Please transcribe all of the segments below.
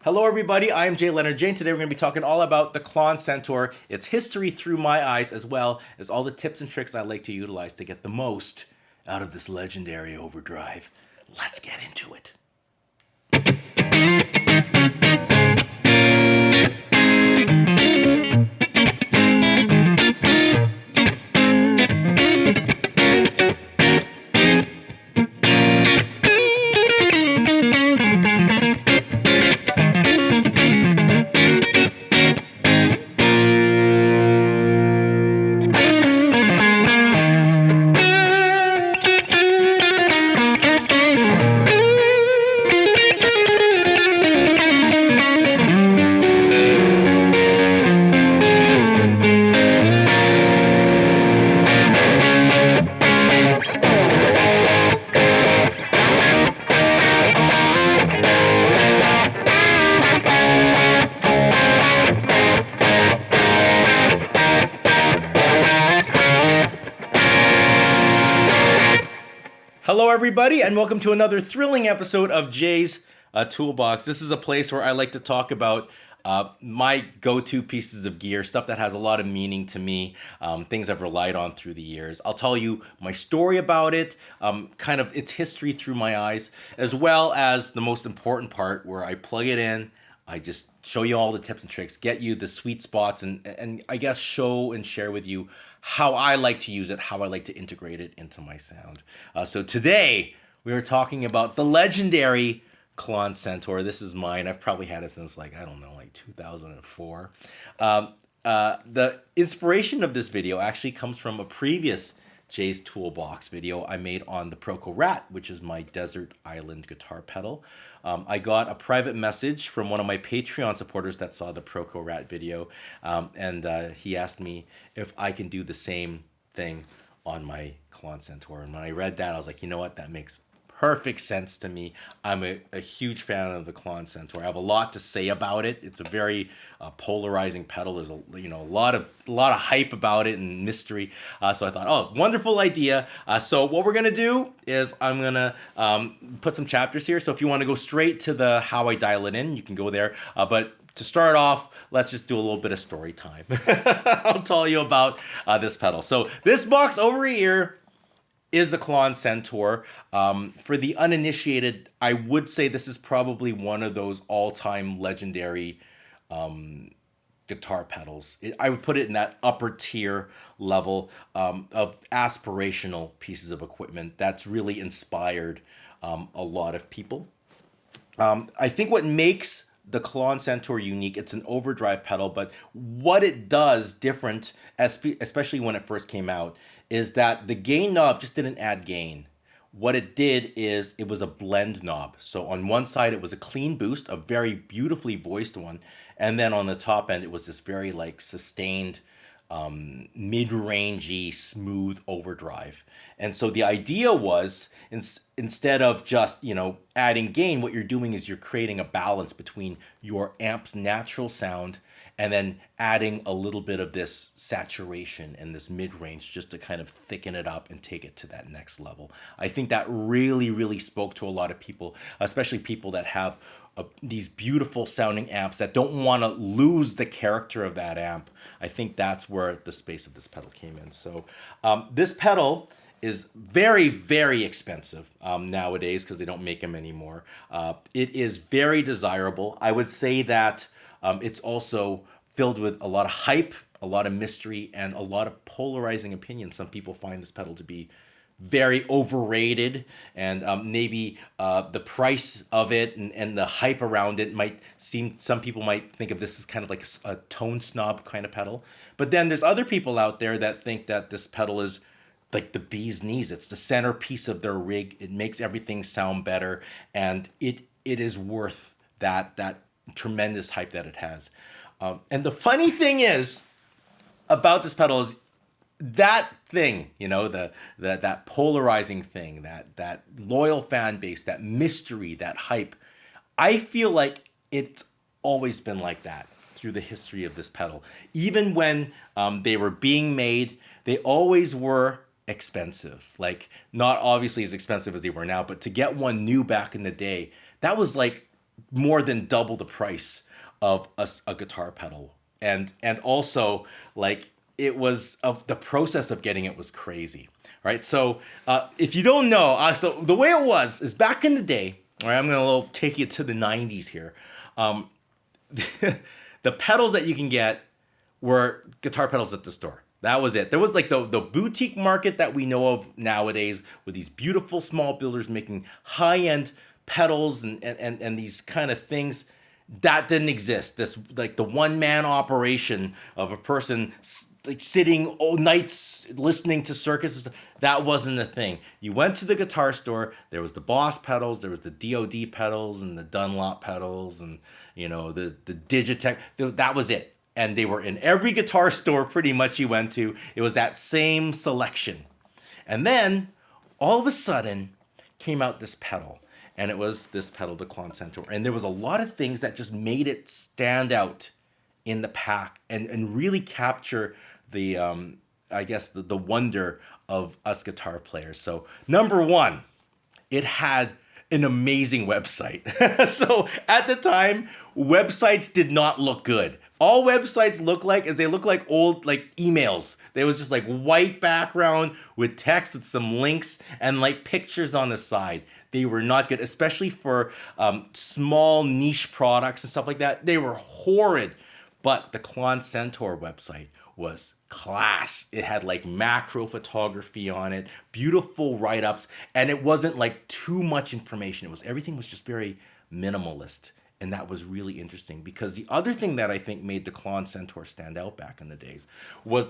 Hello everybody, I am JayLeonardJ, and today we're going to be talking all about the Klon Centaur, its history through my eyes, as well as all the tips and tricks I like to utilize to get the most out of this legendary overdrive. Let's get into it. Hello everybody, and welcome to another thrilling episode of Jay's Toolbox. This is a place where I like to talk about my go-to pieces of gear, stuff that has a lot of meaning to me, things I've relied on through the years. I'll tell you my story about it, kind of its history through my eyes, as well as the most important part where I plug it in. I just show you all the tips and tricks, get you the sweet spots, and I guess show and share with you how I like to use it, how I like to integrate it into my sound. So today, we are talking about the legendary Klon Centaur. This is mine. I've probably had it since, like 2004. The inspiration of this video actually comes from a previous Jay's Toolbox video I made on the Proco Rat, which is my desert island guitar pedal. I got a private message from one of my Patreon supporters that saw the Proco Rat video, and he asked me if I can do the same thing on my Klon Centaur. And when I read that, I was like, you know what, that makes perfect sense to me. I'm a huge fan of the Klon Centaur. I have a lot to say about it. It's a very polarizing pedal. There's a lot of hype about it and mystery. So I thought, oh, wonderful idea. So what we're gonna do is I'm gonna put some chapters here. So if you want to go straight to the how I dial it in, you can go there. But to start off, let's just do a little bit of story time. I'll tell you about this pedal. So this box over here is a Klon Centaur. For the uninitiated, I would say this is probably one of those all-time legendary guitar pedals. I would put it in that upper tier level of aspirational pieces of equipment that's really inspired a lot of people. I think what makes the Klon Centaur unique, it's an overdrive pedal, but what it does different, especially when it first came out, is that the gain knob just didn't add gain. What it did is it was a blend knob. So on one side, it was a clean boost, a very beautifully voiced one. And then on the top end, it was this very sustained, mid-rangey, smooth overdrive. And so the idea was, instead of just, adding gain, what you're doing is you're creating a balance between your amp's natural sound and then adding a little bit of this saturation and this mid-range just to kind of thicken it up and take it to that next level. I think that really, really spoke to a lot of people, especially people that have these beautiful sounding amps that don't want to lose the character of that amp. I think that's where the space of this pedal came in. So this pedal is very, very expensive nowadays because they don't make them anymore. It is very desirable. I would say that it's also filled with a lot of hype, a lot of mystery, and a lot of polarizing opinions. Some people find this pedal to be very overrated, and maybe the price of it and the hype around it might seem, some people might think of this as kind of like a tone snob kind of pedal. But then there's other people out there that think that this pedal is like the bee's knees. It's the centerpiece of their rig. It makes everything sound better, and it is worth that tremendous hype that it has. And the funny thing is about this pedal is that thing, that polarizing thing, that loyal fan base, that mystery, that hype. I feel like it's always been like that through the history of this pedal. Even when they were being made, they always were expensive. Like, not obviously as expensive as they were now, but to get one new back in the day, that was like more than double the price of a guitar pedal. And also, like, it was, of the process of getting it was crazy, right? So if you don't know, so the way it was is back in the day, all right, I'm gonna take you to the 90s here. The pedals that you can get were guitar pedals at the store. That was it. There was like the boutique market that we know of nowadays, with these beautiful small builders making high-end pedals and these kind of things. That didn't exist. This, like, the one-man operation of a person like sitting all nights listening to circus and stuff, that wasn't a thing. You went to the guitar store, there was the Boss pedals, there was the DOD pedals and the Dunlop pedals, and the Digitech. That was it. And they were in every guitar store pretty much you went to. It was that same selection. And then all of a sudden came out this pedal. And it was this pedal, the Klon Centaur. And there was a lot of things that just made it stand out in the pack and really capture the, I guess, the wonder of us guitar players. So number one, it had an amazing website. So at the time, websites did not look good. All websites look like is they look like old, like, emails. There was just like white background with text with some links and like pictures on the side. They were not good, especially for small niche products and stuff like that. They were horrid. But the Klon Centaur website was class. It had like macro photography on it, beautiful write-ups, and it wasn't like too much information. Everything was just very minimalist. And that was really interesting, because the other thing that I think made the Klon Centaur stand out back in the days was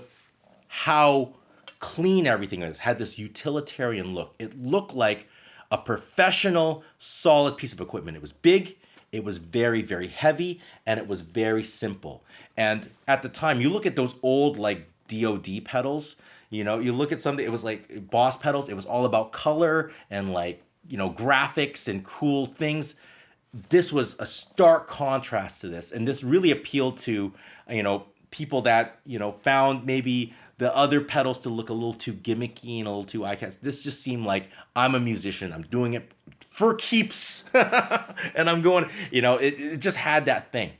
how clean everything was. It had this utilitarian look. It looked like a professional, solid piece of equipment. It was big, it was very, very heavy, and it was very simple. And at the time, you look at those old, like, DOD pedals, you look at something, it was like Boss pedals, it was all about color and, like, graphics and cool things. This was a stark contrast to this, and this really appealed to people that found maybe the other pedals to look a little too gimmicky and a little too eye-catching. This just seemed like, I'm a musician, I'm doing it for keeps, and I'm going. It just had that thing.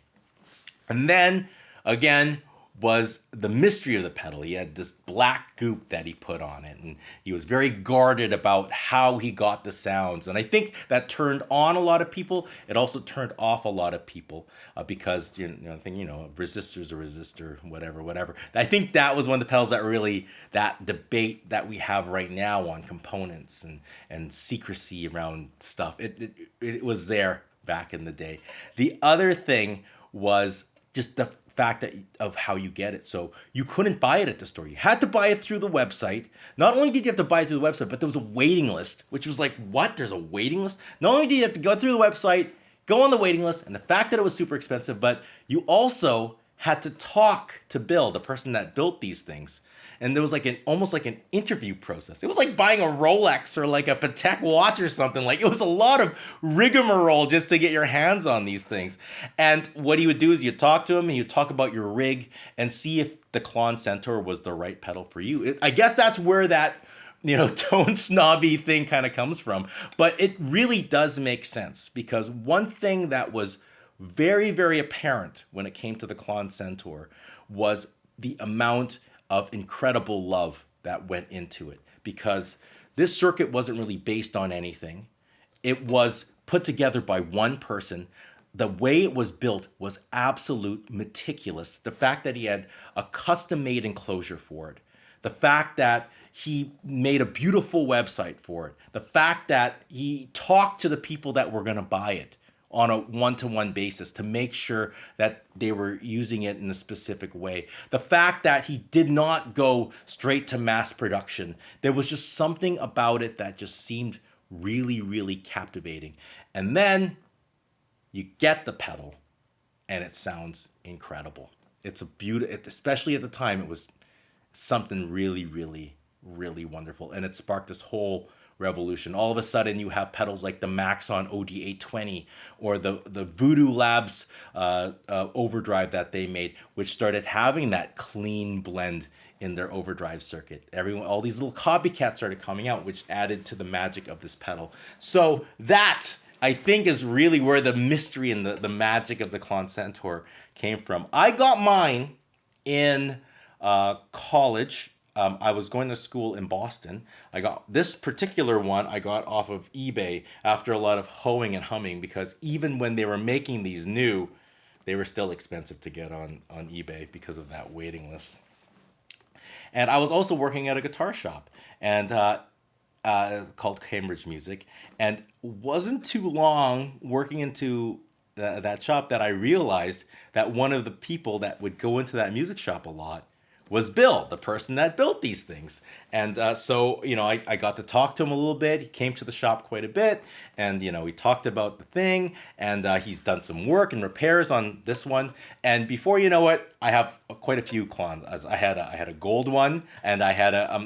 And then again was the mystery of the pedal. He had this black goop that he put on it, and he was very guarded about how he got the sounds. And I think that turned on a lot of people. It also turned off a lot of people because I think resistor's a resistor, whatever. I think that was one of the pedals that really, that debate that we have right now on components and secrecy around stuff. It was there back in the day. The other thing was just the fact of how you get it. So you couldn't buy it at the store. You had to buy it through the website. Not only did you have to buy it through the website, but there was a waiting list, which was like, what? There's a waiting list? Not only did you have to go through the website, go on the waiting list, and the fact that it was super expensive, but you also had to talk to Bill, the person that built these things. And there was like almost like an interview process. It was like buying a Rolex or like a Patek watch or something. Like, it was a lot of rigmarole just to get your hands on these things. And what he would do is you talk to him and you talk about your rig and see if the Klon Centaur was the right pedal for you. I guess that's where that tone snobby thing kind of comes from. But it really does make sense, because one thing that was very, very apparent when it came to the Klon Centaur was the amount of incredible love that went into it, because this circuit wasn't really based on anything. It was put together by one person. The way it was built was absolute meticulous. The fact that he had a custom-made enclosure for it, the fact that he made a beautiful website for it, the fact that he talked to the people that were going to buy it on a one-to-one basis to make sure that they were using it in a specific way. The fact that he did not go straight to mass production. There was just something about it that just seemed really, really captivating. And then you get the pedal and it sounds incredible. It's a beauty, especially at the time, it was something really, really, really wonderful. And it sparked this whole revolution. All of a sudden, you have pedals like the Maxon OD820 or the Voodoo Labs overdrive that they made, which started having that clean blend in their overdrive circuit. All these little copycats started coming out, which added to the magic of this pedal. So that I think is really where the mystery and the magic of the Klon Centaur came from. I got mine in college. I was going to school in Boston. I got this particular one I got off of eBay after a lot of hoeing and humming, because even when they were making these new, they were still expensive to get on eBay because of that waiting list. And I was also working at a guitar shop and called Cambridge Music, and wasn't too long working into that shop that I realized that one of the people that would go into that music shop a lot was Bill, the person that built these things. And so, I got to talk to him a little bit. He came to the shop quite a bit, and, we talked about the thing, and he's done some work and repairs on this one. And before you know it, I have quite a few Klons. As I had a gold one, and I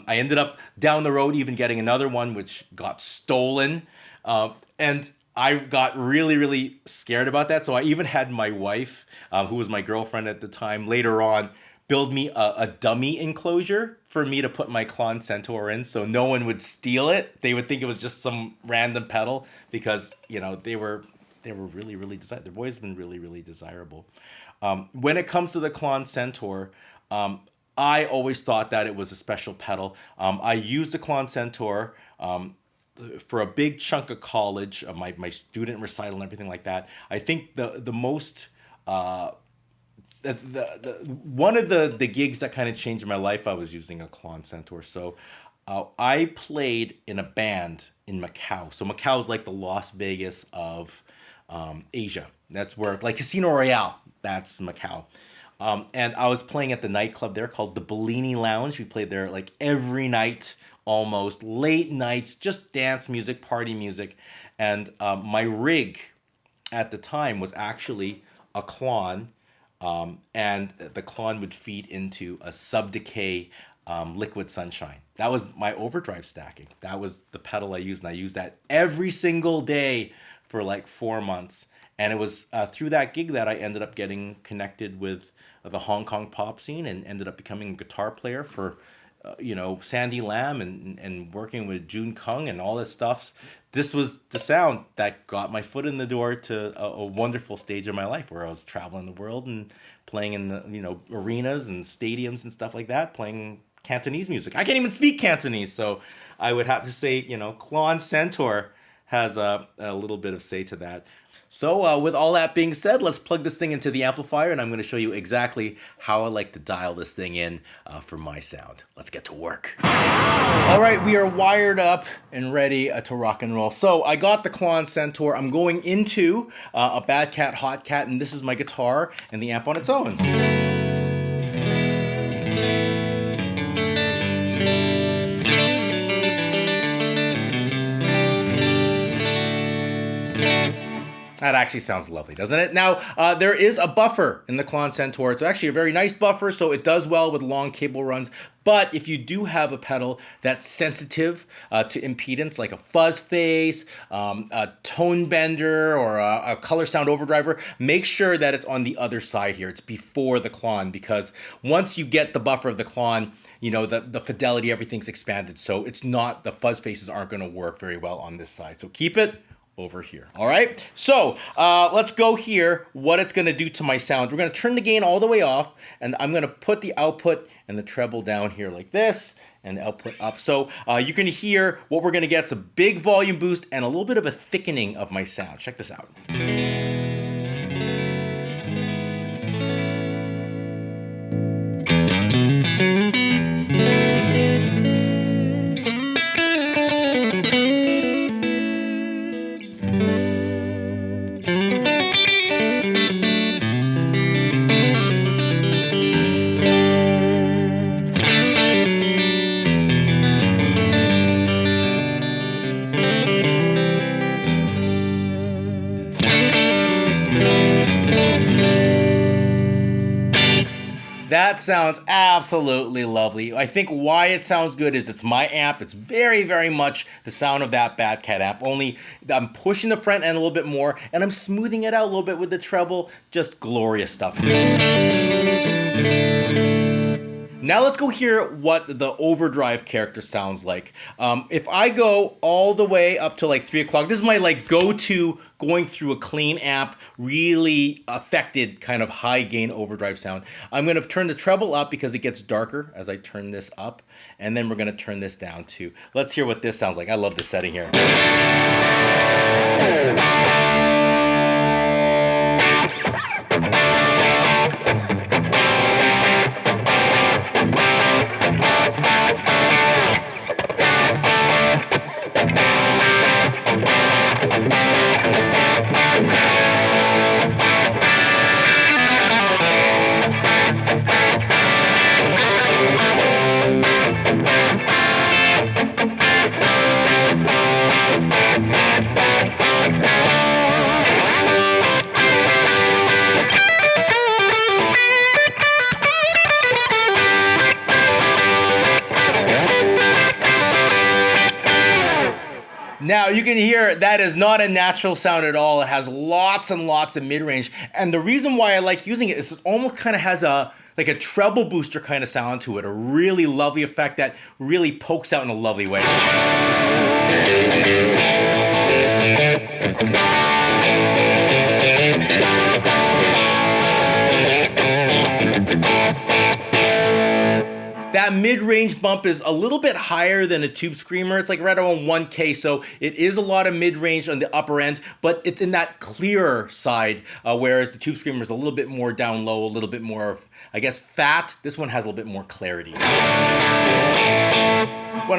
ended up down the road even getting another one, which got stolen. And I got really, really scared about that. So I even had my wife, who was my girlfriend at the time, later on, build me a dummy enclosure for me to put my Klon Centaur in, so no one would steal it. They would think it was just some random pedal, because they were really, really desirable. They've always been really, really desirable. When it comes to the Klon Centaur, I always thought that it was a special pedal. I used the Klon Centaur for a big chunk of college, my student recital and everything like that. I think the most one of the gigs that kind of changed my life, I was using a Klon Centaur. So I played in a band in Macau. So Macau is like the Las Vegas of Asia. That's where, like Casino Royale, that's Macau. And I was playing at the nightclub there called the Bellini Lounge. We played there like every night, almost late nights, just dance music, party music. And my rig at the time was actually a Klon. And the Klon would feed into a sub-decay Liquid Sunshine. That was my overdrive stacking. That was the pedal I used, and I used that every single day for like 4 months. And it was through that gig that I ended up getting connected with the Hong Kong pop scene, and ended up becoming a guitar player for Sandy Lam, and working with June Kung and all this stuff. This was the sound that got my foot in the door to a wonderful stage of my life, where I was traveling the world and playing in the arenas and stadiums and stuff like that, playing Cantonese music. I can't even speak Cantonese, so I would have to say Klon Centaur has a little bit of say to that. So with all that being said, let's plug this thing into the amplifier, and I'm going to show you exactly how I like to dial this thing in for my sound. Let's get to work. All right, we are wired up and ready to rock and roll. So I got the Klon Centaur. I'm going into a Bad Cat, Hot Cat, and this is my guitar and the amp on its own. That actually sounds lovely, doesn't it? Now, there is a buffer in the Klon Centaur. It's actually a very nice buffer, so it does well with long cable runs. But if you do have a pedal that's sensitive to impedance, like a fuzz face, a tone bender, or a color sound overdriver, make sure that it's on the other side here. It's before the Klon, because once you get the buffer of the Klon, the fidelity, everything's expanded. So it's not, the fuzz faces aren't going to work very well on this side. So keep it over here. All right, so let's go here, what it's going to do to my sound. We're going to turn the gain all the way off, and I'm going to put the output and the treble down here like this, and the output up. So you can hear what we're going to get. It's a big volume boost and a little bit of a thickening of my sound. Check this out. That sounds absolutely lovely. I think why it sounds good is it's my amp. It's very, very much the sound of that Bad Cat amp, only I'm pushing the front end a little bit more, and I'm smoothing it out a little bit with the treble. Just glorious stuff. Now let's go hear what the overdrive character sounds like. If I go all the way up to like 3 o'clock, this is my like go-to going through a clean amp, really affected kind of high gain overdrive sound. I'm gonna turn the treble up because it gets darker as I turn this up, and then we're gonna turn this down too. Let's hear what this sounds like. I love this setting here. Now you can hear that is not a natural sound at all. It has lots and lots of mid-range. And the reason why I like using it is it almost kind of has a like a treble booster kind of sound to it. A really lovely effect that really pokes out in a lovely way. That mid-range bump is a little bit higher than a tube screamer. It's like right around 1K, so it is a lot of mid-range on the upper end, but it's in that clearer side, whereas the tube screamer is a little bit more down low, a little bit more, I guess, fat. This one has a little bit more clarity. When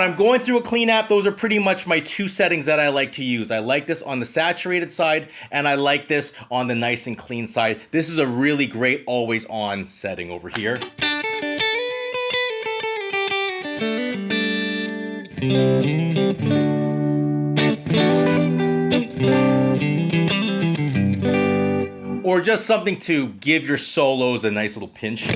I'm going through a clean app, those are pretty much my two settings that I like to use. I like this on the saturated side, and I like this on the nice and clean side. This is a really great always on setting over here. Or just something to give your solos a nice little pinch.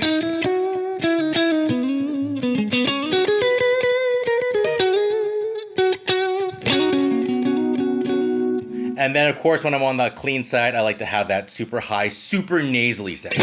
And then of course when I'm on the clean side, I like to have that super high, super nasally setting.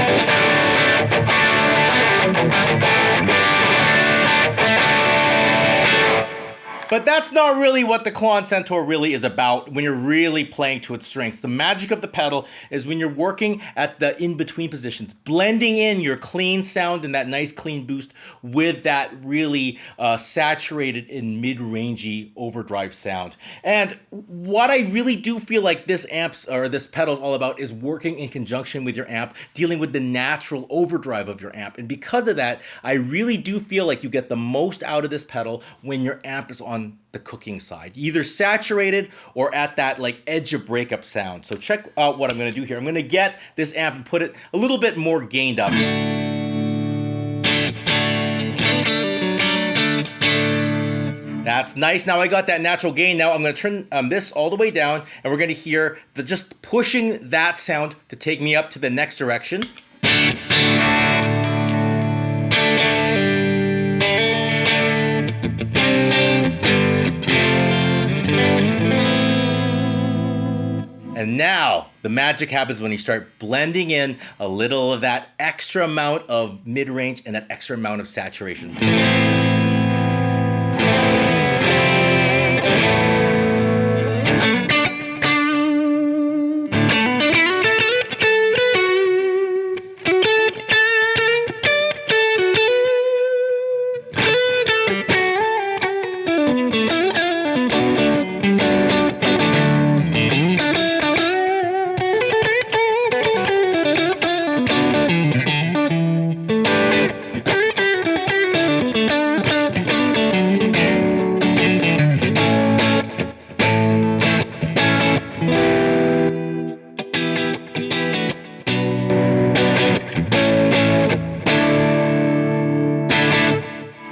But that's not really what the Klon Centaur really is about when you're really playing to its strengths. The magic of the pedal is when you're working at the in-between positions, blending in your clean sound and that nice clean boost with that really saturated and mid-rangey overdrive sound. And what I really do feel like this pedal is all about is working in conjunction with your amp, dealing with the natural overdrive of your amp. And because of that, I really do feel like you get the most out of this pedal when your amp is on the cooking side, either saturated or at that like edge of breakup sound. So check out what I'm going to do here. I'm going to get this amp and put it a little bit more gained up. That's nice. Now I got that natural gain. Now I'm going to turn this all the way down, and we're going to hear just pushing that sound to take me up to the next direction. And now the magic happens when you start blending in a little of that extra amount of mid-range and that extra amount of saturation.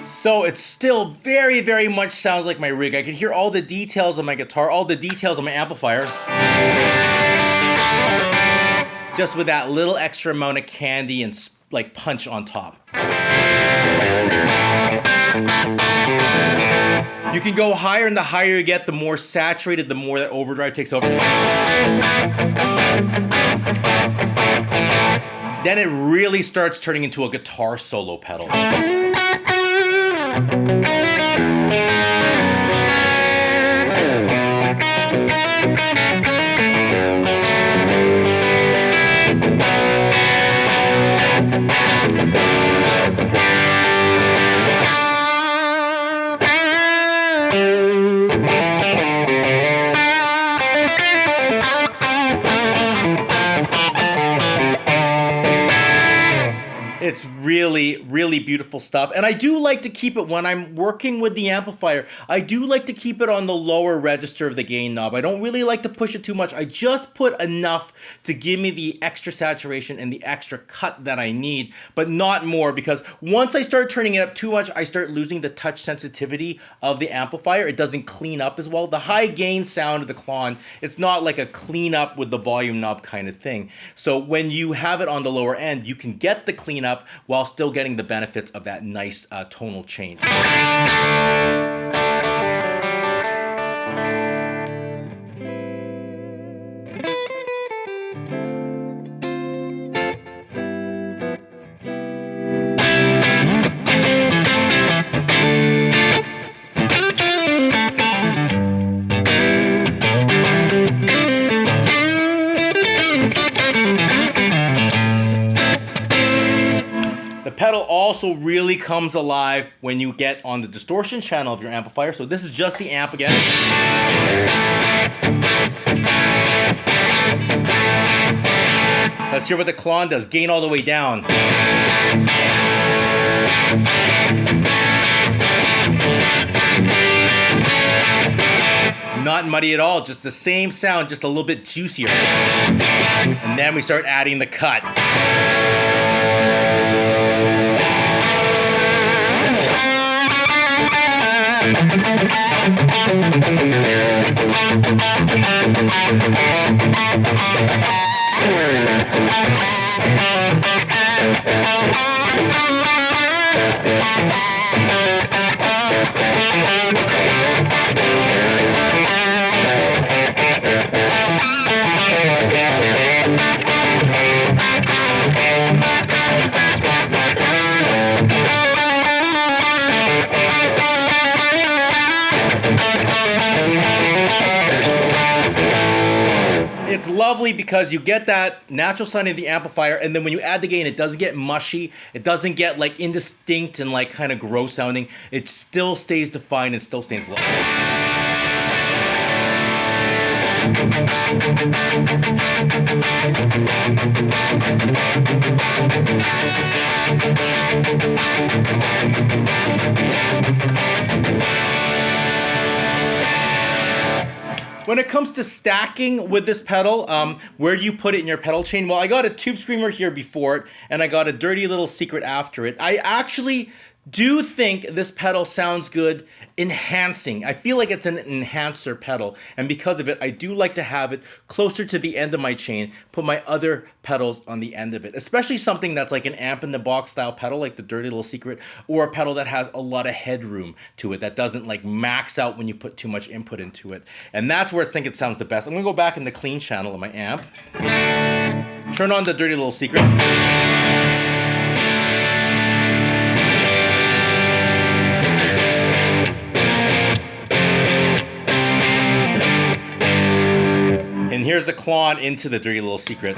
So it still very, very much sounds like my rig. I can hear all the details of my guitar, all the details of my amplifier. Just with that little extra amount of candy and like punch on top. You can go higher, and the higher you get, the more saturated, the more that overdrive takes over. Then it really starts turning into a guitar solo pedal. It's really, really beautiful stuff. And I do like to keep it, when I'm working with the amplifier, I do like to keep it on the lower register of the gain knob. I don't really like to push it too much. I just put enough to give me the extra saturation and the extra cut that I need, but not more, because once I start turning it up too much, I start losing the touch sensitivity of the amplifier. It doesn't clean up as well. The high gain sound of the Klon, it's not like a clean up with the volume knob kind of thing. So when you have it on the lower end, you can get the clean up while still getting the benefits of that nice tonal change. The pedal also really comes alive when you get on the distortion channel of your amplifier. So this is just the amp again. Let's hear what the Klon does. Gain all the way down. Not muddy at all, just the same sound, just a little bit juicier. And then we start adding the cut. It's lovely because you get that natural sounding of the amplifier, and then when you add the gain, it doesn't get mushy. It doesn't get like indistinct and like kind of gross sounding. It still stays defined and still stays low. When it comes to stacking with this pedal, where do you put it in your pedal chain? Well, I got a tube screamer here before it, and I got a dirty little secret after it. I actually do think this pedal sounds good enhancing. I feel like it's an enhancer pedal, and because of it, I do like to have it closer to the end of my chain, put my other pedals on the end of it, especially something that's like an amp in the box style pedal, like the Dirty Little Secret, or a pedal that has a lot of headroom to it, that doesn't like max out when you put too much input into it. And that's where I think it sounds the best. I'm gonna go back in the clean channel of my amp, turn on the Dirty Little Secret. And here's the Klon into the Dirty Little Secret.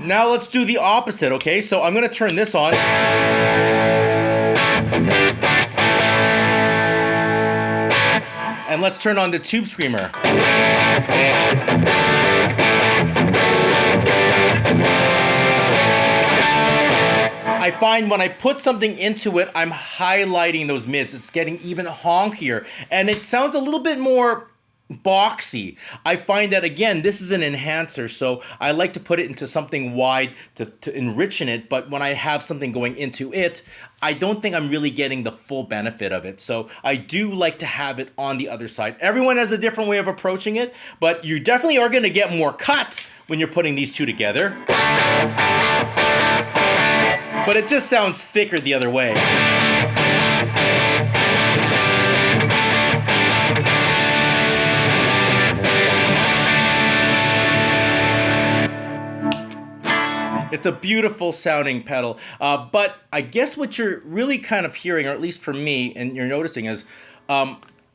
Now let's do the opposite, okay? So I'm gonna turn this on. And let's turn on the Tube Screamer. I find when I put something into it, I'm highlighting those mids. It's getting even honkier, and it sounds a little bit more boxy. I find that, again, this is an enhancer, so I like to put it into something wide to enrich in it, but when I have something going into it, I don't think I'm really getting the full benefit of it. So I do like to have it on the other side. Everyone has a different way of approaching it, but you definitely are going to get more cut when you're putting these two together. But it just sounds thicker the other way. It's a beautiful sounding pedal, but I guess what you're really kind of hearing, or at least for me, and you're noticing, is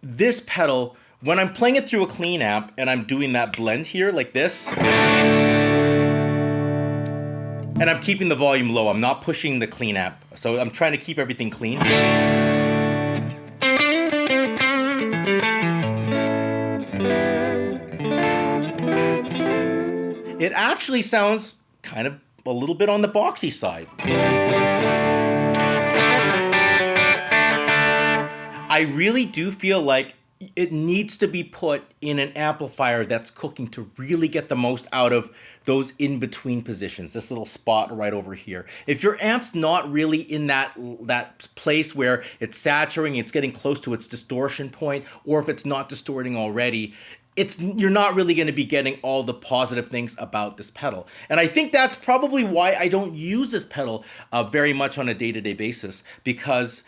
this pedal When I'm playing it through a clean amp and I'm doing that blend here like this, and I'm keeping the volume low, I'm not pushing the clean amp. So I'm trying to keep everything clean. It actually sounds kind of a little bit on the boxy side. I really do feel like it needs to be put in an amplifier that's cooking to really get the most out of those in-between positions, this little spot right over here. If your amp's not really in that place where it's saturating, it's getting close to its distortion point, or if it's not distorting already, you're not really going to be getting all the positive things about this pedal. And I think that's probably why I don't use this pedal very much on a day-to-day basis, because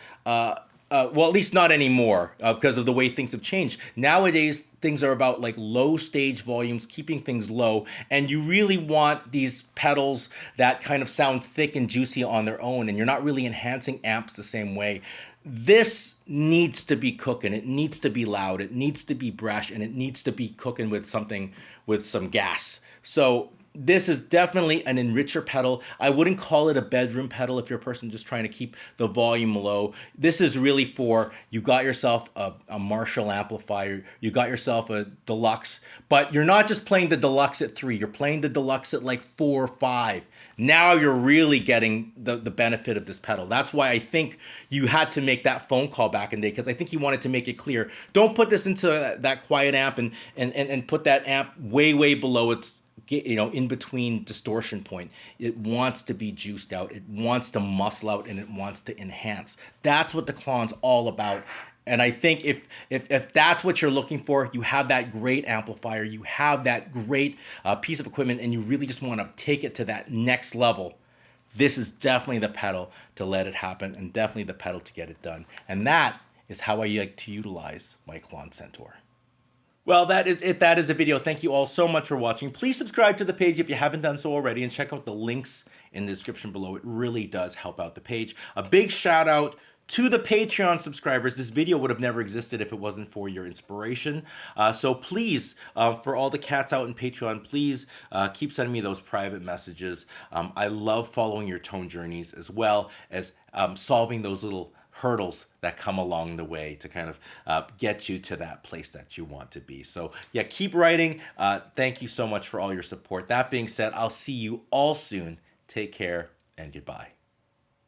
well, at least not anymore, because of the way things have changed. Nowadays, things are about like low stage volumes, keeping things low, and you really want these pedals that kind of sound thick and juicy on their own, and you're not really enhancing amps the same way. This needs to be cooking. It needs to be loud. It needs to be brash, and it needs to be cooking with something, with some gas. So this is definitely an enricher pedal. I wouldn't call it a bedroom pedal if you're a person just trying to keep the volume low. This is really for, you got yourself a Marshall amplifier, you got yourself a deluxe, but you're not just playing the deluxe at 3, you're playing the deluxe at like 4 or 5. Now you're really getting the benefit of this pedal. That's why I think you had to make that phone call back in the day, because I think you wanted to make it clear. Don't put this into that quiet amp and put that amp way below its, you know, in between distortion point. It wants to be juiced out, it wants to muscle out, and it wants to enhance. That's what the Klon's all about. And I think if that's what you're looking for, you have that great amplifier, you have that great piece of equipment, and you really just want to take it to that next level, this is definitely the pedal to let it happen, and definitely the pedal to get it done. And that is how I like to utilize my Klon Centaur. Well, that is it. That is a video. Thank you all so much for watching. Please subscribe to the page if you haven't done so already, and check out the links in the description below. It really does help out the page. A big shout out to the Patreon subscribers. This video would have never existed if it wasn't for your inspiration. So please, for all the cats out in Patreon, please keep sending me those private messages. I love following your tone journeys, as well as solving those little hurdles that come along the way to kind of get you to that place that you want to be. So yeah, keep writing. Thank you so much for all your support. That being said, I'll see you all soon. Take care and goodbye.